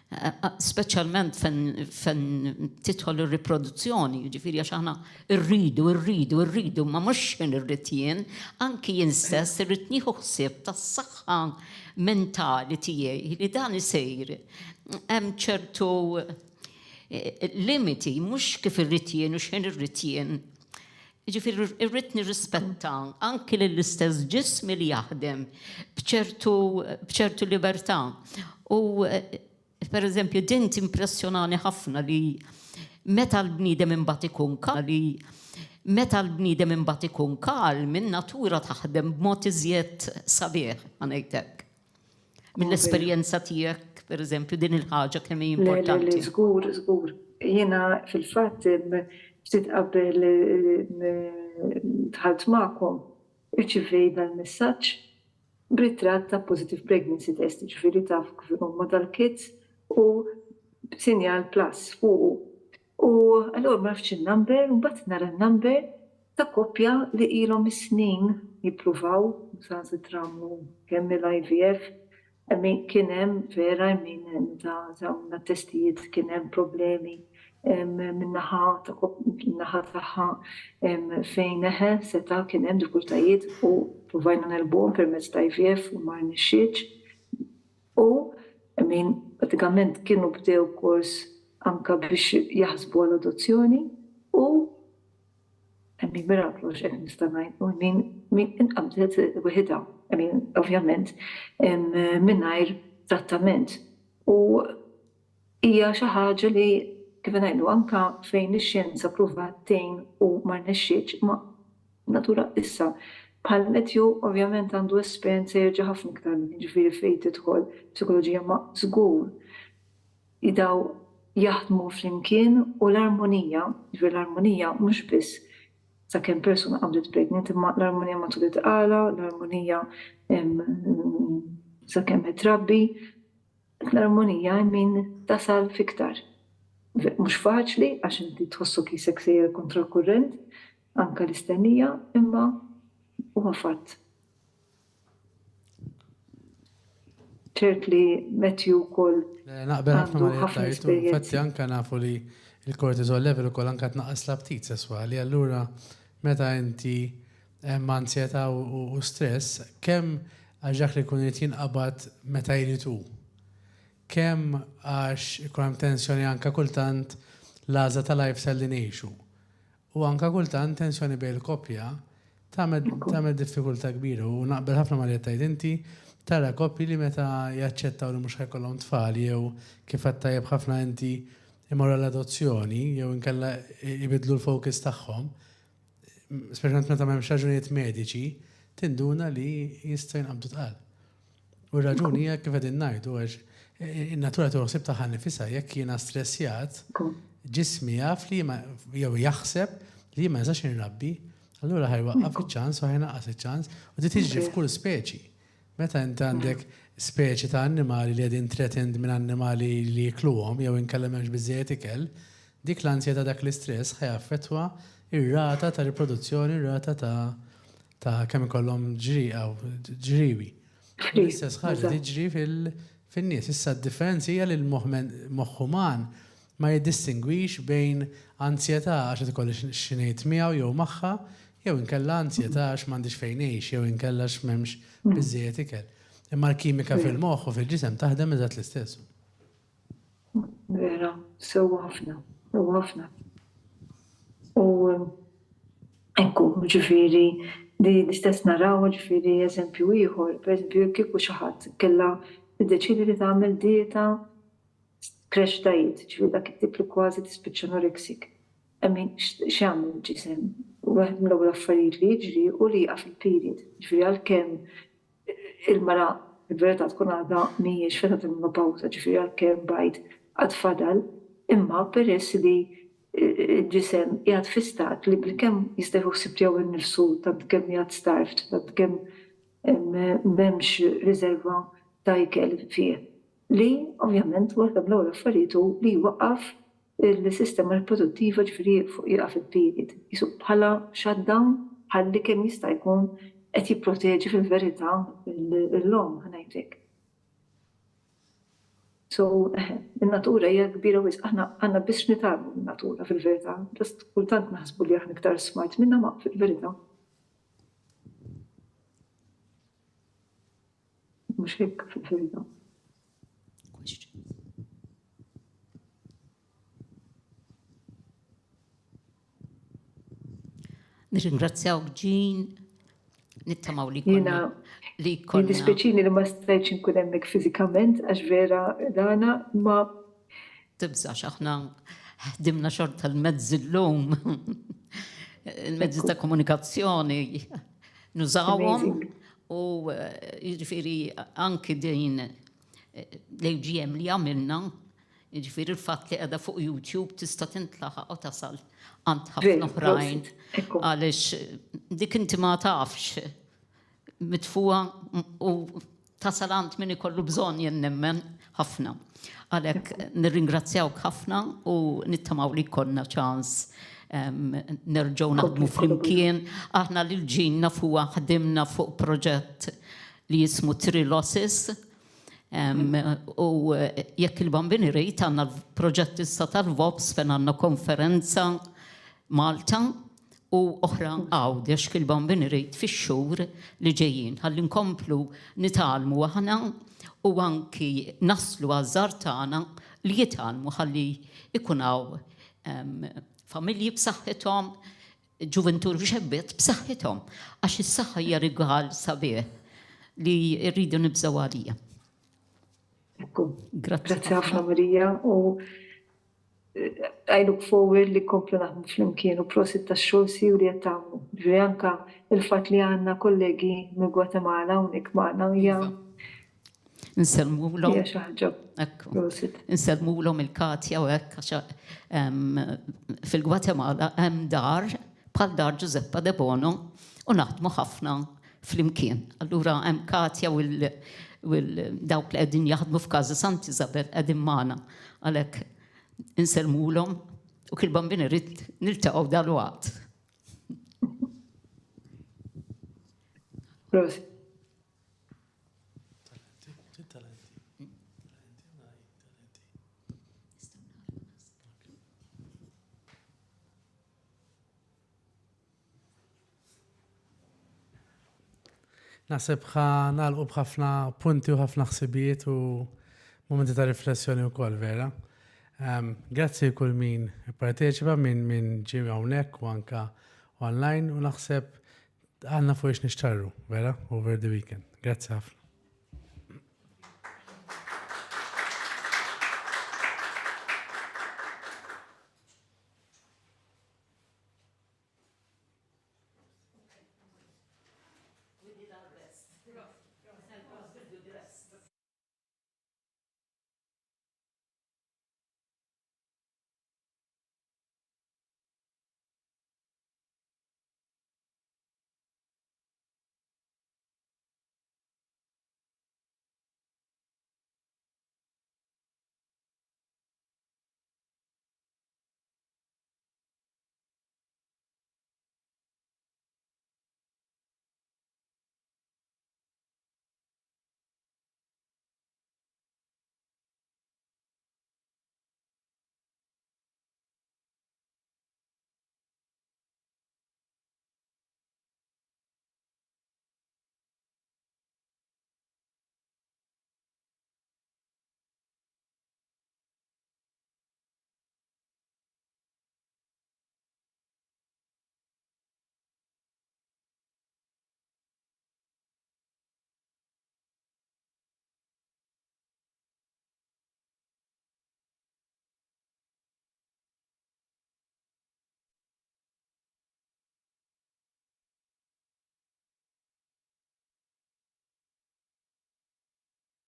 Speċjalment fejn tidħol ir-riproduzzjoni, jiġifieri għax aħna rridu, ma mhux xejn irrid jien, anki jien stess irrid nieħu ħsieb tas-saħħa mentali tiegħi li dan isejr. Hemm ċertu limiti, mhux kif irrid jien u xejn irrid jien. Jiġifieri irrid nirrispetta anki lill-istess ġismi li jaħdem b'ċertu libertà. U per eżempju, din timpressjonani ħafna li meta l-bniedem imbagħad ikun kalm, min-natura taħdem b'mod iżjed sabiħ ngħidlek. Mill-esperjenza tiegħek, per eżempju, din il-ħaġa kemm hi importanti. Żgur. Jiena fil-fatt ftit qabel dħalt magħkom irċivejna l-messaġġ b'ritratt ta' positive pregnancy test, ġifieri taf kif huma tal-kids u sinjal plus fuqu. U allura ma nafx in-number, u mbagħad nara n-number ta' koppja li ilhom is-snin jippruvaw saħansitra kemm il-IVF. Kien hemm vera ta' testijiet kien hemm problemi min-naħa tagħha fejn seta' kien hemm diffikultajiet u provajna nelbuhom permezz ta' IVF u ma rnexxietx. U pratikament kienu bdew kors anka biex jaħsbu għal-adozzjoni u miraklu x'qed nista' ngħid u min inqabdet waħedha, ovvjament mingħajr trattament. U hija xi ħaġa li kif ngħidu anke fejn ix-xjenza pruvat tgħin u ma rnexxietx ma' natura issa. Bħal Matthew ovvjament għandu esperjenza jerġa' ħafna iktar minn ġifieri fejn tidħol psikoloġija ma' żgur jidaw jaħdmu flimkien u l-armonija, ġifieri l-armonija mhux biss sakemm persuna qabdet pregnant, imma l-armonija matul it-tqala, l-armonija sakemm itrabbi, l-armonija min tasal fiktar. Mhux faċli għax inti tħossok isek sejjer kontra kurrent, anke l-istennija, imma huwa fatt. ċert li Matthew wkoll naqbel ħafna ma tajtu, infatti anke nafu li il-cortisol level ukoll anke tnaqqas l-aptit sesswali, allura meta inti hemm ansjetà u stress, kemm għax dak li jkun irid jinqabad meta jridu. Kemm għax ikun hemm tensjoni anke kultant l-għażla tal-lifestyle li ngħixu. U anke kultant tensjoni bejn il-koppja tagħmel diffikultà kbira u naqbel ħafna ma li tajt inti tara koppji li meta jaċċettaw li mhux ħajkollhom tfal jew kif qed tajjeb ħafna inti imorru l-adozzjoni jew inkella jbidlu l-fokus tagħhom, speċjalment meta m'hemmx raġunijiet mediċi, tinduna li jista' jinqabdu tqal. U r-raġuni hija kif qegħdin ngħidu għax in-natura toħsib tagħha nifisha jekk jiena stressjat, ġismi jaf li jew jaħseb li ma jistax inrabbi, allura ħajwaqqaf iċ-ċans u ħajnaqqas iċ-ċans u tiġri f'kull speċi. Meta inti għandek speċi ta' annimali li għedin threatened minn annimali li jikluhom jew inkellem hemmx biżejjed ikel, dik l-ansjeta dak l-istress ħajaffettwa ir-rata ta' riproduzzjoni, ir-rata ta' kemm ikollhom ġriewi. L-istess ħaġa tiġri fin-nies. Issa d-differenza hija li l-moħħ uman ma jiddistingwix bejn ansjetà għax qed ikolli xi ngħid miegħu jew magħha, jew inkella ansjetà għax m'għandix fejn ngħix, jew inkella għax m'hemmx biżejjed ikel. Imma l-kimika fil-moħħ u fil-ġisem taħdem eżatt l-istess. Vera, sewwa ħafna, sewwa ħafna. U ekku, ġifieri di l-istess naraw ġifieri eżempju ieħor, pereżempju kieku xi ħadd kellha tiddeċiedi li tagħmel dieta crash diet, ġifieri dak it-tip li kważi tispiċċa anorexic. X'jagħmel il-ġisem? Waħed mill-ewwel affarijiet li jiġri u li jaqaf il-period. Ġifieri għalkemm il-mara il-verità tkun għadha mhijiex feta il-menopawża, ġifieri għalkemm bajt għad fadal, imma peress li il-ġisem qiegħed fi stat li bilkemm jista' jħossib tiegħu innifsu tant kemm qiegħed starved, tant kemm m'hemmx riserva ta' ikel fih. Li ovvjament waħda mill-ewwel affarijiet li jwaqqaf il-sistema riproduttiva ġifieri jaqaf il-period. Jisu bħala shutdown ħalli kemm jista' jkun qed jipproteġi fil-verità l-lom ħanajtek. So, in-natura hija kbira wisq, aħna għandna biex nitalmu min-natura fil-verità, ġast kultant naħsbu li aħna iktar smart minnha ma fil-verità. Mhux hekk fil-verità. Nirringrazzjawk Jean, nittamaw li konna. Jiddispjaċini li ma stajtx inkun hemmhekk fiżikament għax vera dana ma tibżax aħna ħdimna xorta l-mezzi l-lum. Il-mezzi ta' komunikazzjoni nużawhom u jiġifieri anki din l-AGM li għamilna, jiġifieri il-fatt li qiegħda fuq YouTube tista' tintlaħaq u tasal għand ħafna oħrajn għaliex dik inti ma tafx mitfuha u tasal għand min ikollu bżonn jennemmen ħafna. Għalhekk nirringrazzjawk ħafna u nittamaw li jkollna ċans nerġgħu naħdmu flimkien. Aħna lil Jean nafuha ħdimna fuq proġett li jismu Trilosis. U jekk il-Bambini Rejt għandna l-proġett issa tal-VOPS fejn għandna konferenza Malta u oħra għawdex il-Bambini Rejt fix-xhur li ġejjin ħalli nkomplu nitalmu aħna u anki naslu għaż-żgħar tagħna li jitalmu ħalli ikun hawn familji b'saħħithom, ġuventur xebbiet b'saħħithom għax is-saħħa hija rigal sabiħ li rridu nibżgħu għalija. Grazzi ħafna Marija u I look forward li komplu naħdmu flimkien u prosit tax-xogħol siw li qed tagħmlu. Ġifieri anke il-fatt li għandna kollegi minn Gwatemala hawnhekk magħna hija Nselmulhom. hija xi ħaġa. Prosit. Nselmulhom il-Katja u hekk għax fil-Gwatemala hemm dar bħal dar Giuseppe De Bono u naħdmu ħafna flimkien. Allura hemm Katja u dawk li qegħdin jaħdmu f'Każa Sant Isabel qegħdin magħna għalhekk inselmulhom u kull Bambini Rejt niltaqgħu dalwaqt. Prosit. Naħseb nagħlqu b'ħafna punti u ħafna ħsibijiet u momenti ta' riflessjoni wkoll vera. Grazzi kull min parteċipa minn ġie hawnhekk u anke online u naħseb għandna fuq ix nixtarru vera over the weekend. Grazzi ħafna.